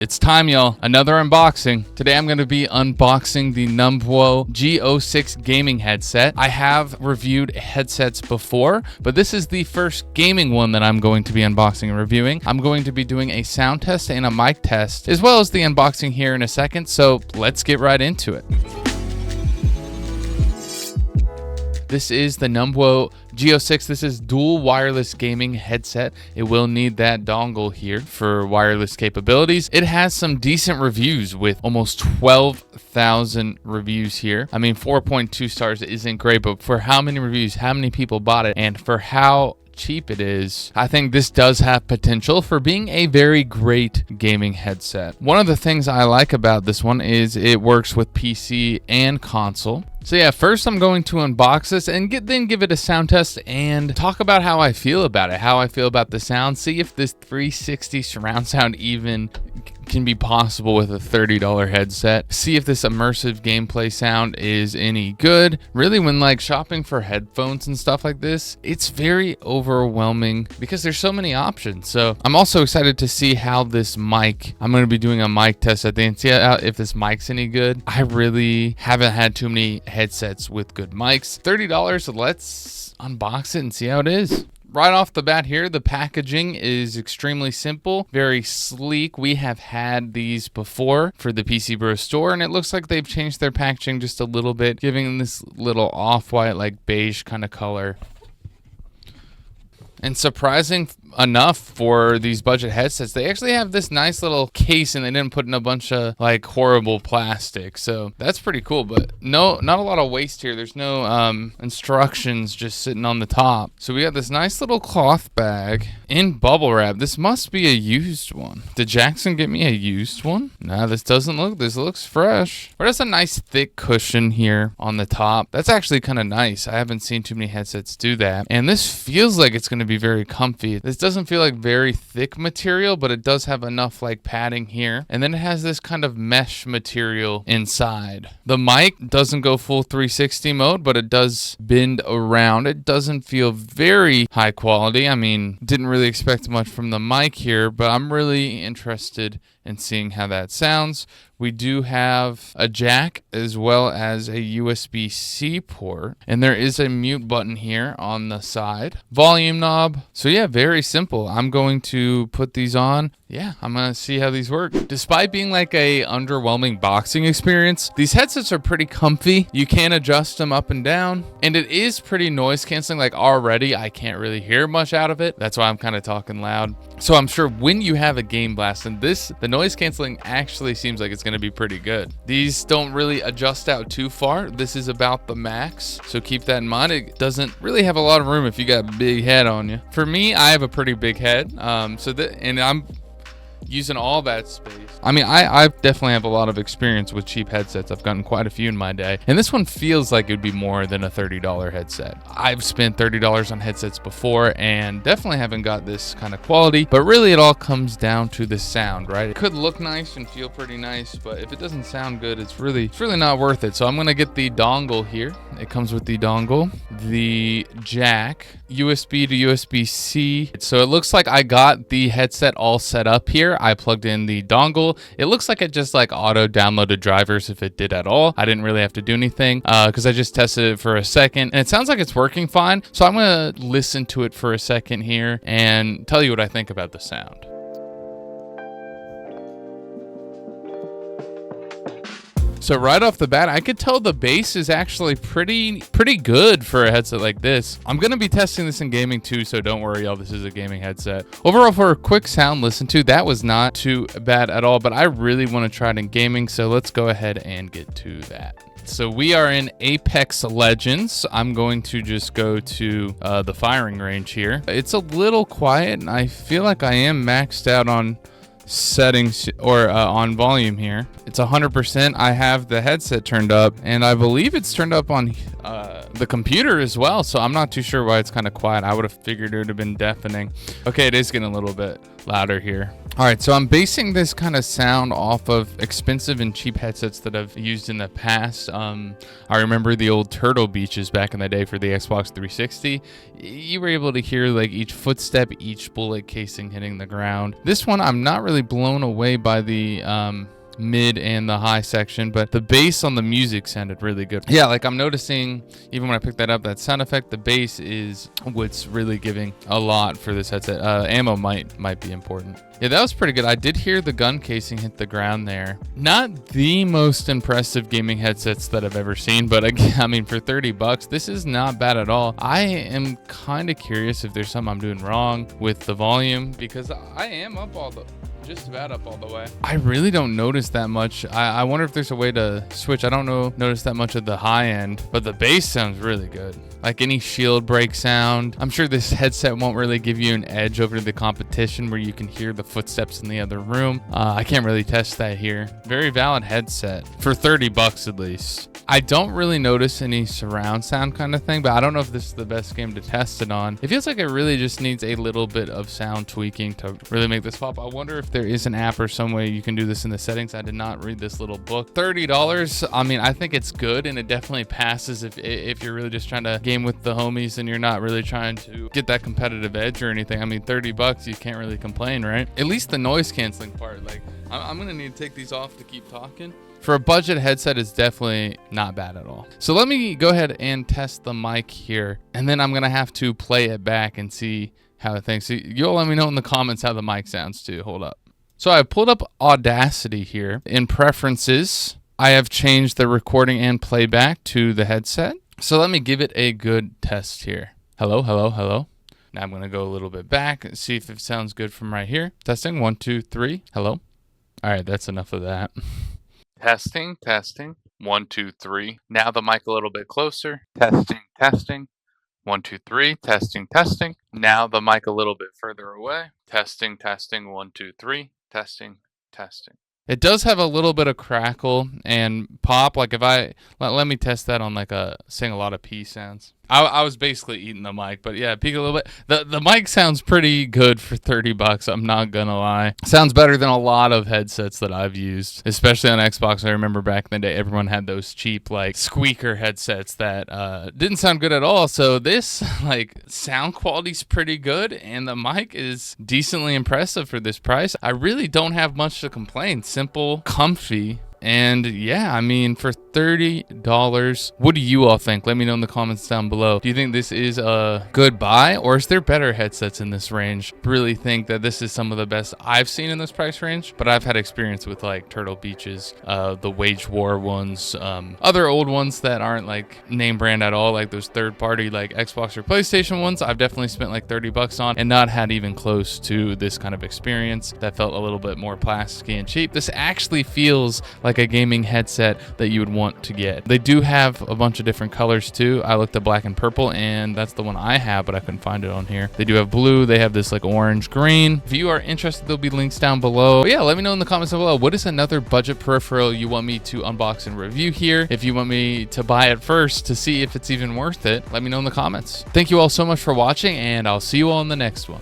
It's time, y'all. Another unboxing. Today I'm going to be unboxing the Nubwo G06 gaming headset. I have reviewed headsets before, but this is the first gaming one that I'm going to be unboxing and reviewing. I'm going to be doing a sound test and a mic test, as well as the unboxing here in a second, so let's get right into it. This is the Nubwo G06. This is dual wireless gaming headset. It will need that dongle here for wireless capabilities. It has some decent reviews with almost 12,000 reviews here. I mean, 4.2 stars isn't great, but for how many reviews, how many people bought it, and for how cheap it is, I think this does have potential for being a very great gaming headset. One of the things I like about this one is it works with PC and console. So yeah, first I'm going to unbox this and then give it a sound test and talk about how I feel about it, how I feel about the sound, see if this 360 surround sound even can be possible with a $30 headset, see if this immersive gameplay sound is any good. Really, when like shopping for headphones and stuff like this, it's very overwhelming because there's so many options. So I'm also excited to see how this mic, I'm going to be doing a mic test at the end, see if this mic's any good. I really haven't had too many headsets with good mics. $30, let's unbox it and see how it is. Right off the bat here, the packaging is extremely simple, very sleek. We have had these before for the PCBros store, and it looks like they've changed their packaging just a little bit, giving them this little off-white, like beige kind of color. And surprising enough for these budget headsets, they actually have this nice little case and they didn't put in a bunch of like horrible plastic. So that's pretty cool, but not a lot of waste here. There's no instructions just sitting on the top. So we got this nice little cloth bag in bubble wrap. This must be a used one. Did Jackson get me a used one? No, this looks fresh. But it's a nice thick cushion here on the top. That's actually kind of nice. I haven't seen too many headsets do that. And this feels like it's going to be very comfy. This doesn't feel like very thick material, but it does have enough like padding here. And then it has this kind of mesh material inside. The mic doesn't go full 360 mode, but it does bend around. It doesn't feel very high quality. I mean, didn't really expect much from the mic here, but I'm really interested in seeing how that sounds. We do have a jack as well as a USB-C port, and there is a mute button here on the side. Volume knob. So yeah, very simple. I'm going to put these on. Yeah, I'm gonna see how these work. Despite being like a underwhelming boxing experience, these headsets are pretty comfy. You can adjust them up and down, and it is pretty noise canceling. Like already, I can't really hear much out of it. That's why I'm kind of talking loud. So I'm sure when you have a game blast, and the noise canceling actually seems like it's gonna be pretty good. These don't really adjust out too far. This is about the max, so keep that in mind. It doesn't really have a lot of room if you got a big head on you. For me, I have a pretty big head, and I'm using all that space. I mean, I definitely have a lot of experience with cheap headsets. I've gotten quite a few in my day, and this one feels like it would be more than a $30 headset. I've spent $30 on headsets before and definitely haven't got this kind of quality, but really it all comes down to the sound, right? It could look nice and feel pretty nice, but if it doesn't sound good, it's really not worth it. So I'm gonna get the dongle here. It comes with the dongle, the jack, USB to USB-C. So it looks like I got the headset all set up here. I plugged in the dongle. It looks like it just like auto downloaded drivers if it did at all. I didn't really have to do anything because I just tested it for a second and it sounds like it's working fine. So I'm gonna listen to it for a second here and tell you what I think about the sound. So right off the bat, I could tell the bass is actually pretty good for a headset like this. I'm going to be testing this in gaming too, so don't worry, y'all. This is a gaming headset. Overall, for a quick sound listen to, that was not too bad at all, but I really want to try it in gaming, so let's go ahead and get to that. So we are in Apex Legends. I'm going to just go to the firing range here. It's a little quiet, and I feel like I am maxed out on settings or on volume here. It's 100%. I have the headset turned up, and I believe it's turned up on the computer as well, so I'm not too sure why it's kind of quiet. I would have figured it would have been deafening. Okay, it is getting a little bit louder here. All right, so I'm basing this kind of sound off of expensive and cheap headsets that I've used in the past. I remember the old Turtle Beaches back in the day for the Xbox 360. You were able to hear like each footstep, each bullet casing hitting the ground. This one, I'm not really blown away by the mid and the high section, but the bass on the music sounded really good. Yeah, like I'm noticing even when I picked that up, that sound effect, the bass is what's really giving a lot for this headset. Ammo might be important. Yeah, that was pretty good. I did hear the gun casing hit the ground there. Not the most impressive gaming headsets that I've ever seen, but again, I mean, for 30 bucks, this is not bad at all. I am kind of curious if there's something I'm doing wrong with the volume, because I am up just about up all the way. I really don't notice that much. I wonder if there's a way to switch. I don't notice that much at the high end, but the bass sounds really good. Like any shield break sound. I'm sure this headset won't really give you an edge over the competition where you can hear the footsteps in the other room. I can't really test that here. Very valid headset for 30 bucks at least. I don't really notice any surround sound kind of thing, but I don't know if this is the best game to test it on. It feels like it really just needs a little bit of sound tweaking to really make this pop. I wonder if there is an app or some way you can do this in the settings. I did not read this little book. $30. I mean, I think it's good, and it definitely passes if you're really just trying to game with the homies and you're not really trying to get that competitive edge or anything. I mean, 30 bucks, you can't really complain, right? At least the noise canceling part. Like, I'm gonna need to take these off to keep talking. For a budget headset, it's definitely not bad at all. So let me go ahead and test the mic here, and then I'm gonna have to play it back and see how it thinks. So you'll let me know in the comments how the mic sounds too. Hold up. So I pulled up Audacity here. In preferences, I have changed the recording and playback to the headset. So let me give it a good test here. Hello, hello, hello. Now I'm gonna go a little bit back and see if it sounds good from right here. Testing, 1, 2, 3, hello. All right, that's enough of that. Testing, testing, 1, 2, 3. Now the mic a little bit closer. Testing, testing, 1, 2, 3. Testing, testing. Now the mic a little bit further away. Testing, testing, 1, 2, 3. Testing, testing. It does have a little bit of crackle and pop. Like if let me test that on like saying a lot of P sounds. I was basically eating the mic, but yeah, peek a little bit. The mic sounds pretty good for 30 bucks. I'm not gonna lie. Sounds better than a lot of headsets that I've used, especially on Xbox. I remember back in the day, everyone had those cheap like squeaker headsets that didn't sound good at all. So this like sound quality's pretty good, and the mic is decently impressive for this price. I really don't have much to complain. Simple, comfy. And yeah, I mean, for $30, what do you all think? Let me know in the comments down below. Do you think this is a good buy, or is there better headsets in this range? Really think that this is some of the best I've seen in this price range, but I've had experience with like Turtle Beaches, the Wage War ones, other old ones that aren't like name brand at all, like those third party like Xbox or PlayStation ones. I've definitely spent like 30 bucks on and not had even close to this kind of experience that felt a little bit more plasticky and cheap. This actually feels like a gaming headset that you would want to get. They do have a bunch of different colors too. I looked at black and purple, and that's the one I have, but I couldn't find it on here. They do have blue. They have this like orange green. If you are interested, there'll be links down below. But yeah, let me know in the comments below, what is another budget peripheral you want me to unbox and review here? If you want me to buy it first to see if it's even worth it, let me know in the comments. Thank you all so much for watching, and I'll see you all in the next one.